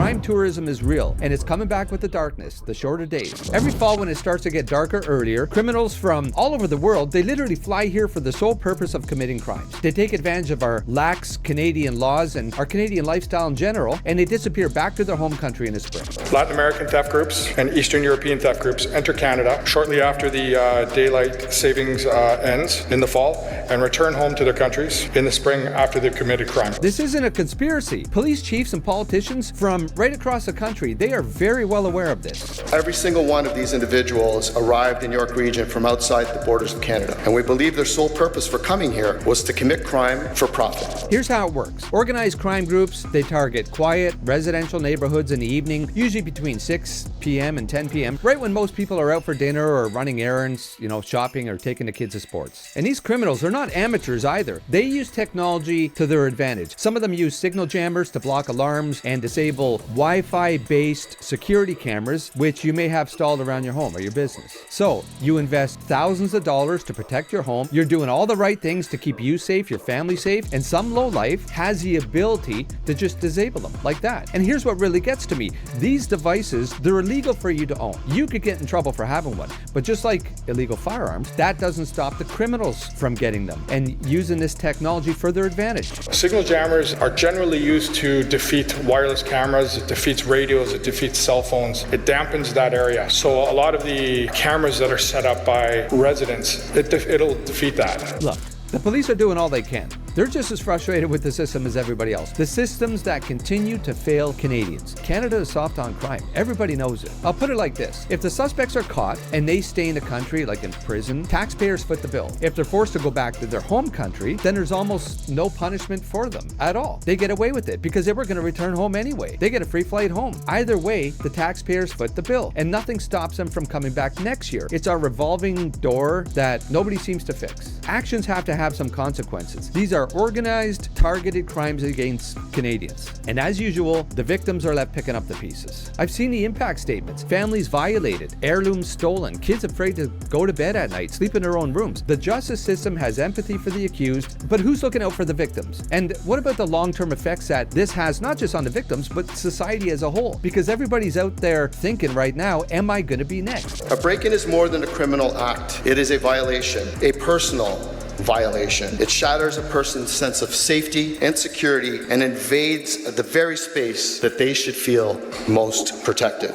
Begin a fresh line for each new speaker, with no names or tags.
crime tourism is real, and it's coming back with the darkness, the shorter days. Every fall when it starts to get darker earlier, criminals from all over the world, they literally fly here for the sole purpose of committing crimes. They take advantage of our lax Canadian laws and our Canadian lifestyle in general, and they disappear back to their home country in the spring.
Latin American theft groups and Eastern European theft groups enter Canada shortly after the daylight savings ends in the fall and return home to their countries in the spring after they've committed crime.
This isn't a conspiracy. Police chiefs and politicians from right across the country, they are very well aware of this.
Every single one of these individuals arrived in York Region from outside the borders of Canada, and we believe their sole purpose for coming here was to commit crime for profit.
Here's how it works. Organized crime groups, they target quiet, residential neighborhoods in the evening, usually between 6 p.m. and 10 p.m., right when most people are out for dinner or running errands, shopping or taking the kids to sports. And these criminals are not amateurs either. They use technology to their advantage. Some of them use signal jammers to block alarms and disable Wi-Fi based security cameras, which you may have installed around your home or your business. So you invest thousands of dollars to protect your home. You're doing all the right things to keep you safe, your family safe, and some lowlife has the ability to just disable them like that. And here's what really gets to me. These devices, they're illegal for you to own. You could get in trouble for having one, but just like illegal firearms, that doesn't stop the criminals from getting them and using this technology for their advantage.
Signal jammers are generally used to defeat wireless cameras, it defeats radios, it defeats cell phones, it dampens that area. So a lot of the cameras that are set up by residents, it'll defeat that.
Look, the police are doing all they can. They're just as frustrated with the system as everybody else. The systems that continue to fail Canadians. Canada is soft on crime. Everybody knows it. I'll put it like this. If the suspects are caught and they stay in the country, like in prison, taxpayers foot the bill. If they're forced to go back to their home country, then there's almost no punishment for them at all. They get away with it because they were going to return home anyway. They get a free flight home. Either way, the taxpayers foot the bill, and nothing stops them from coming back next year. It's our revolving door that nobody seems to fix. Actions have to have some consequences. These are organized, targeted crimes against Canadians. And as usual, the victims are left picking up the pieces. I've seen the impact statements. Families violated, heirlooms stolen, kids afraid to go to bed at night, sleep in their own rooms. The justice system has empathy for the accused, but who's looking out for the victims? And what about the long-term effects that this has not just on the victims, but society as a whole? Because everybody's out there thinking right now, am I going to be next?
A break-in is more than a criminal act. It is a violation, a personal violation. It shatters a person's sense of safety and security and invades the very space that they should feel most protected.